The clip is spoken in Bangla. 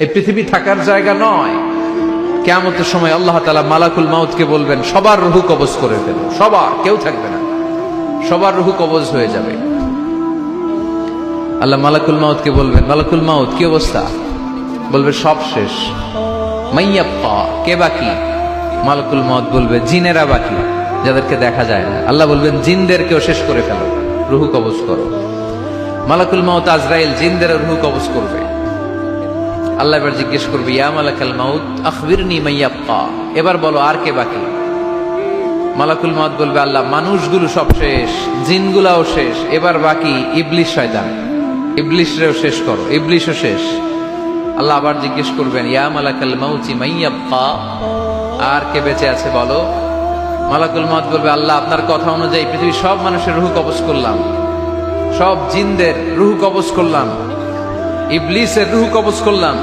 এই পৃথিবী থাকার জায়গা নয়। কিয়ামতের সময় আল্লাহ তাআলা মালাকুল মাউতকে বলবেন, সবার রূহ কবজ করে ফেলো, সবার, কেউ থাকবে না, সবার রূহ কবজ হয়ে যাবে। আল্লাহ মালাকুল মাউতকে বলবেন, মালাকুল মাউত কি অবস্থা? বলবে সব শেষ। মাইয়াব্বা, কে বাকি? মালাকুল মাউত বলবে জিনেরা বাকি, যাদেরকে দেখা যায় না। আল্লাহ বলবেন জিনদেরকেও শেষ করে ফেলো, রূহ কবজ করো। মালাকুল মাউত আজরাইল জিনদের রূহ কবজ করবে। আল্লাহ এবার জিজ্ঞেস করবে, ইয়া মালাকাল মাউত আখবিরনি মাইয়াব্বা, এবার বলো আর কে বাকি? মালাকুল মাউত বলবে, আল্লাহ মানুষগুলো সব শেষ, জিনগুলাও শেষ, এবার বাকি ইবলিশ শয়তান, ইবলিশরেও শেষ করো, ইবলিশও শেষ। আল্লাহ আবার জিজ্ঞেস করবেন, ইয়া মালাকাল মাউতি মাইয়াব্বা, আর কে বেঁচে আছে বলো? মালাকুল মাউত বলবে, আল্লাহ আপনার কথা অনুযায়ী পৃথিবীর সব মানুষের রূহ কবজ করলাম, সব জিনদের রূহ কবজ করলাম, ইবলিসের রূহ কবজ করলাম,